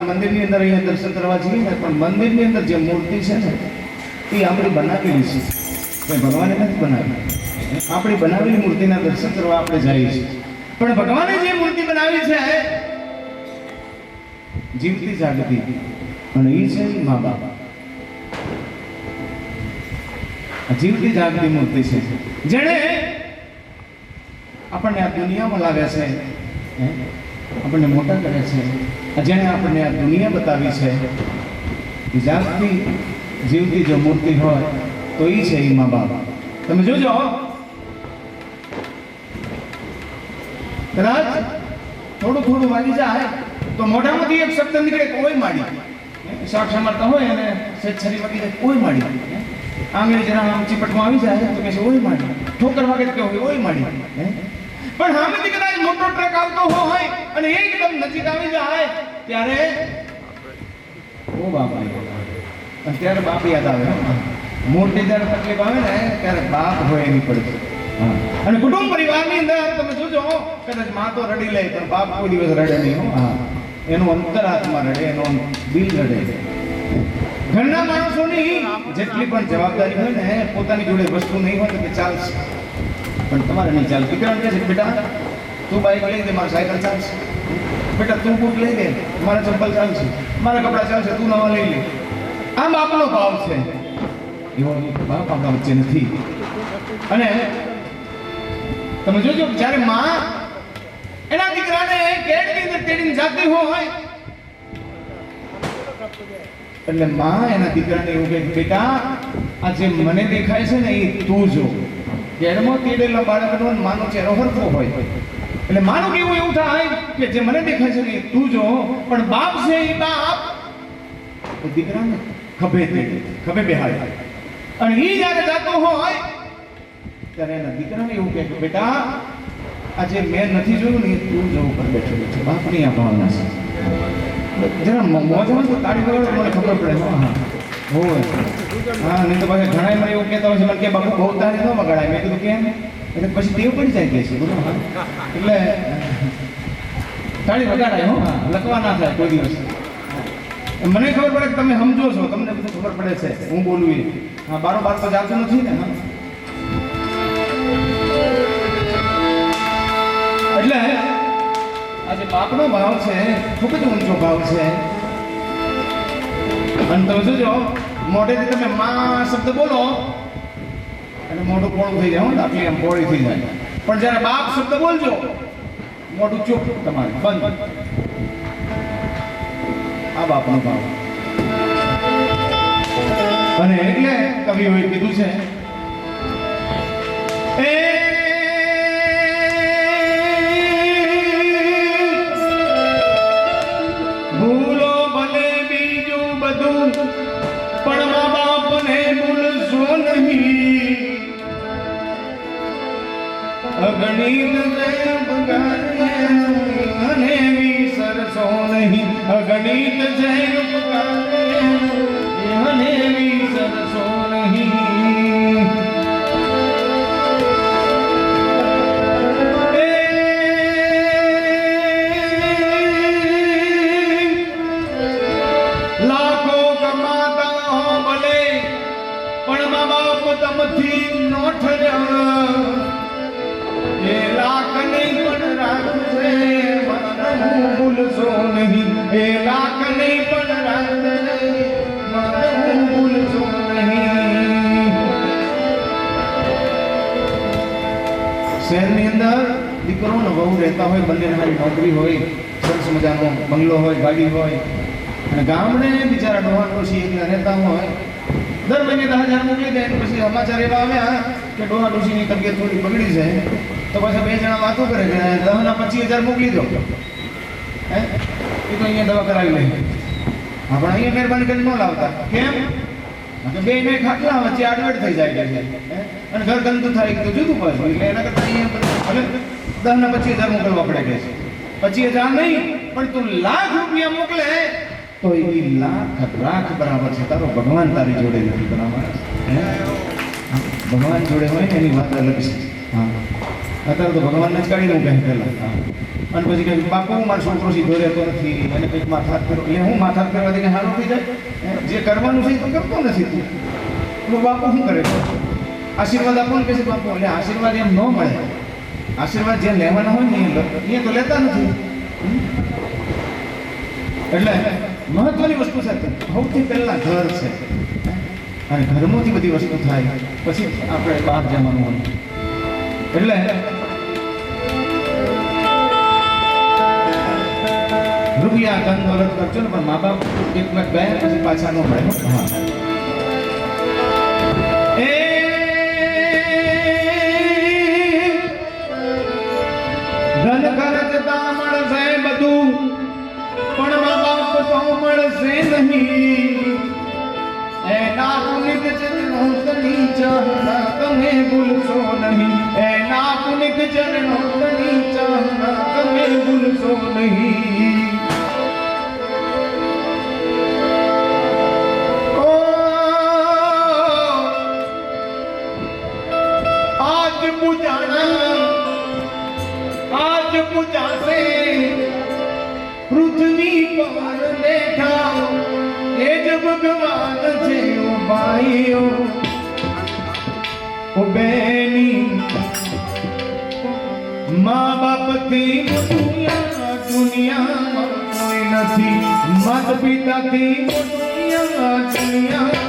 મંદિરની અંદર અહીંયા દર્શન કરવા જઈએ ને, પણ મંદિરની અંદર જે મૂર્તિ છે ને એ આપણી બનાવેલી છે, કોઈ ભગવાને નથી બનાવી. આપણી બનાવેલી મૂર્તિના દર્શન કરવા આપણે જઈએ છીએ. પણ ભગવાને જે મૂર્તિ બનાવી છે જીવતી જાગતી, અને એ છે મા બાપ. જીવતી જાગતી મૂર્તિ છે જેણે આપણને આ દુનિયામાં લાવે છે, આપણને મોટા કરે છે, જેણે આપણને આ દુનિયા બતાવી છે. જાગતી જીવતી જો મૂર્તિ હોય તો એ છે એ મા બાપ. તમે જોજો, કદાચ થોડું થોડું વાગી જાય તો મોઢામાંથી એક શબ્દ નીકળે, કોઈ માડી. શાક સમારતા હોય અને છરી વાગી જાય, કોઈ માડી. આંગળી જરા આમ ચીપટમાં આવી જાય તો કહે છે ઓય માડી. ઠોકર વાગે તો કે ઓય માડી. પણ સામેથી કદાચ મોટો ટ્રક આવતો હોય અને એકદમ નજીક આવી જાય ત્યારે ઓ બાપા, ત્યારે બાપ યાદ આવે. મોટી જ્યારે તકલીફ આવે ને ત્યારે બાપ હોય એની પડે. અને કુટુંબ પરિવારની અંદર તમે જોજો, કદાચ માં તો રડી લે પણ બાપ કોઈ દિવસ રડે નહીં. એનું અંતરાત્મા રડે, એનું દિલ રડે. ઘરના માણસોની જેટલી પણ જવાબદારી હોય ને, પોતાની જોડે વસ્તુ નહીં હોય તો કે ચાલશે, પણ તમારે નહીં ચાલે. દીકરાને કહે છે બેટા તું બાઈક લઈ દે, મારે સાયકલ ચાલશે. બેટા તું બૂટ લઈ દે, મારા ચપ્પલ ચાલશે, મારા કપડાં ચાલશે, તું નવા લઈ લે. આ બાપનો ભાવ છે. એવો બાપ આપણા વચ્ચે નથી. અને તમે જોજો, જ્યારે માં એના દીકરાને કેળની અંદર તેડીને જાતી હોય એટલે માં એના દીકરાને એવું કહે, બેટા આ જે મને દેખાય છે ને એ તું જો. કેળમાં તેડેલા બાળકનો માનો ચહેરો હરખો હોય એટલે માનું કેવું એવું થાય કે જે મને દેખાય છે ને એ તું જો. પણ બાપ છે એ બાપ દીકરાને ખભે બેહાડે. અને એ જ્યારે જાતો હોય ત્યારે એના દીકરાને એવું કહે કે બેટા આજે મેં નથી જોયું ને તું જવું પર બેઠેલો છે. બાપની આ ભાવના છે. જરા મોજમાં તો તાળી વગાડો, મને ખબર પડે. હા હોય. હા, નહીં તો પછી ઘણા મને એવું કહેતા હોય છે મને કે બાપુ બહુ તાળી ન વગાડાય. મેં કીધું કેમ? એટલે પછી ટેવ પડી જાય કે છે. એટલે તાળી વગાડાય. હો, લખવા ના થાય કોઈ દિવસ. મને ખબર પડે કે તમે સમજો છો, તમને બધું ખબર પડે છે હું બોલું એ. હા, બારોબાર તો જાતું નથી ને. એટલે આજે બાપનો ભાવ છે ખૂબ જ ઊંચો ભાવ છે. અને તમે જોજો, મોઢેથી તમે માં શબ્દ બોલો અને મોઢું પોળું થઈ જાય, આટલી આમ પોળી થઈ જાય. પણ જ્યારે બાપ શબ્દ બોલજો મોઢું ચૂપ તમારે બંધ. આ બાપનો ભાવ. અને એટલે કવિઓએ કીધું છે ભૂલો ભલે બીજું બધું પણ મા બાપને ભૂલશો નહીં. અગણિત અને વિસરશો નહીં. અગણિત જય અને વિસરશો નહીં. લાખો કમાતા હો ભલે પણ મા બાપ તમથી નો ઠર્યા. એ લાખ નહીં પણ રાખશે હું ભૂલશો નહીં. એ લાખ નહીં પણ રાખશે હું ભૂલશો નહીં. શહેરની અંદર દીકરો ને વહુ રહેતા હોય, બંને સારી નોકરી હોય, સરસ મજાનો બંગલો હોય, ગાડી હોય. અને ગામડે બિચારા ડોહા ડોશી એકલા રહેતા હોય, દર મહિને 10,000 મોકલી દે. પછી સમાચાર એવા આવ્યા કે ડોહા ડોશીની તબિયત થોડી બગડી છે તો પછી બે જણા વાતો કરે કે 10 ના 25,000 મોકલી દો. એ તો અહીંયા દવા કરાવી લે. આપણે અહીંયા મહેરબાની કરી ન લાવતા. કેમ? બે ને ખાટલા વચ્ચે આડવડ થઈ જાય છે અને ઘર ગંદુ થાય તો જુદું પાછું. એટલે એના કરતા અહીંયા હવે 10 ના 25,000 મોકલવા પડે કે છે. 25,000 નહીં પણ તું લાખ રૂપિયા મોકલે તો એ લાખ બરાબર છે. તારો ભગવાન તારી જોડે નથી બરાબર. ભગવાન જોડે હોય ને એની વાત અલગ છે. હા, અત્યારે તો ભગવાનને જ કાઢી મૂકે પહેલા. અને પછી કહે બાપુ મારો છોકરો સીધો રહેતો નથી અને કંઈક માથાત કરો એટલે હું માથાત કરવાથી કંઈ સારું થઈ જાય જે કરવાનું છે એ તો કરતો નથી તું તો બાપુ શું કરે આશીર્વાદ આપો ને કહે છે બાપુ એટલે આશીર્વાદ એમ ન મળે આશીર્વાદ જે લેવાના હોય ને એ તો લેતા નથી એટલે મહત્વની વસ્તુ છે સૌથી પહેલા ઘર છે અને ઘરમાંથી બધી વસ્તુ થાય પછી આપણે બહાર જવાનું હોય એટલે રૂપિયા ધન દોલત ખર્ચો ને પણ મા બાપ એક વખત ગયા પછી પાછા ન મળે ધન ખર્ચતા મળશે બધું પણ મા બાપ તો મળશે નહીં એના પુનિત ચરણો તની ચાહના તમે ભૂલશો નહીં એના પુનિત ચરણો તની ચાહના તમે ભૂલશો નહીં आज बुझासे पृथ्वी पर बैठा ए जब भगवान से ओ भाईओ ओ बहनी माँ बाप थी दुनिया कोई नहीं माता पिता थी दुनिया कोई नहीं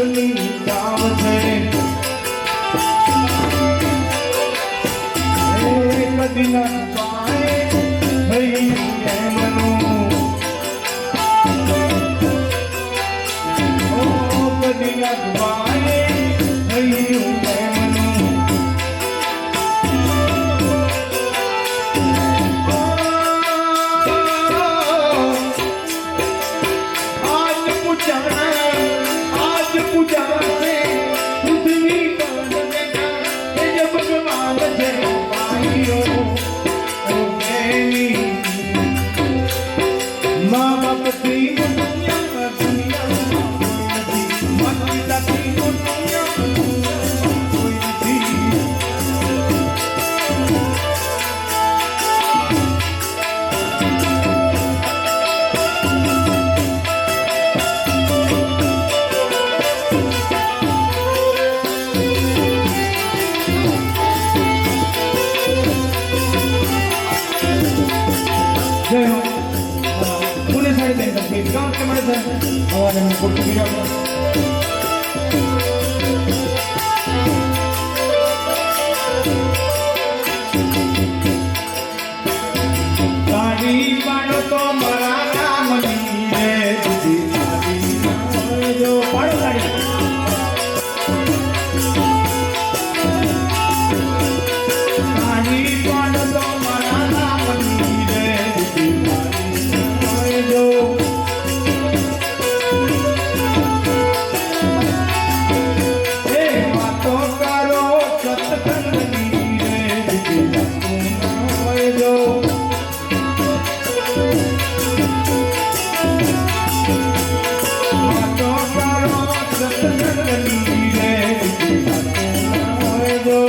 સુખની ચાવ છે કદી ના પાએ થયું એમનું કદી ના પાએ થયું એમનું આજ પૂજા રે ઉઠની કાન બેટા એ જબ ભગવાન છે પાઈઓ ઓ બેની મા બાપ થી દુનિયા માતા પિતા થી દુનિયા કોઈ નથી जय हो पुणे 3:30 तक गाँव के मरे थे और हम कुछ गिरा तारी पाड़ो तो मरा नाम नीरे तुझी तारी जो पाड़ो तारी तारी पाड़ो तो मरा नाम नीरे जो ए बातो करो सत्संग नीरे जो बातो करो सत्संग नीरे जो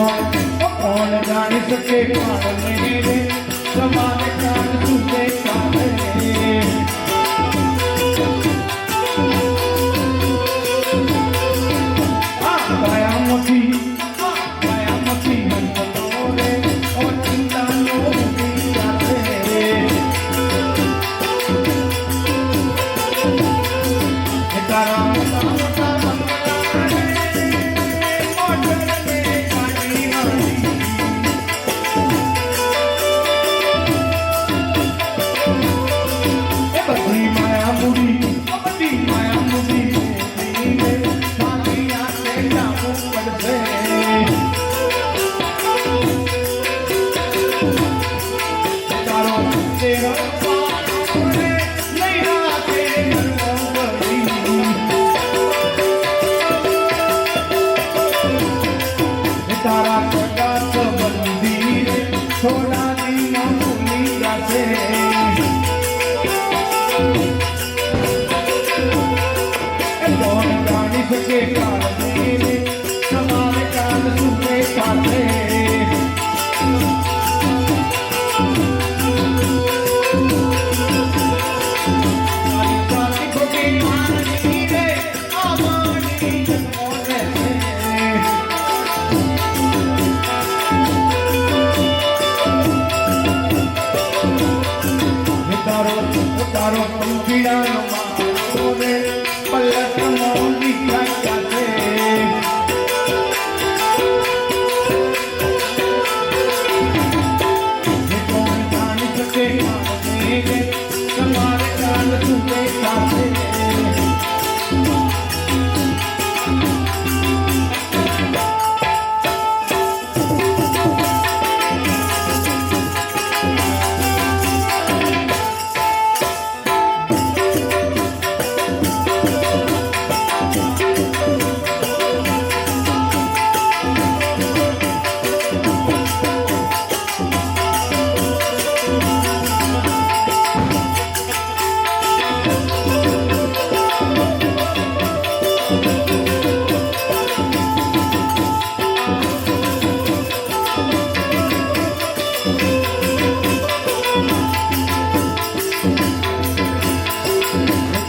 कौन जान सके काल मेरे समाने काल तुझे काले काया मोती मन तोरे और चिंता नो दिया तेरे तारा थोड़ा दिन भूली जाते कौन जान सके काल मेरे समाने काल तुझे काले तारो पंखिया मारे पलक मोदी जाते कौन जान सके मेरे समारे काल तुझे काले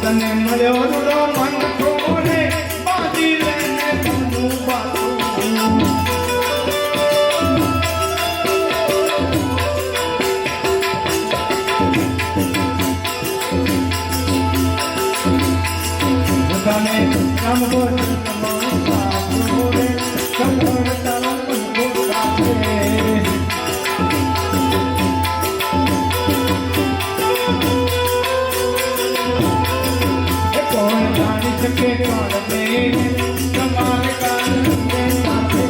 तने मळ्यो रो मन कोने बाजी लेने तनु बातू तने काम बोल तमाशा जोरे संभर तन को काटे सके काल मेरे समाने काल तुझे काले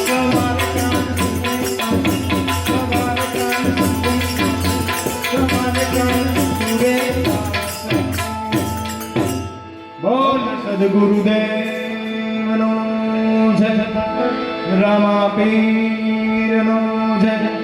समाने काल तुझे समाने काल तुझे बोल सद्गुरुदेव नो जय रामा पीर नो जय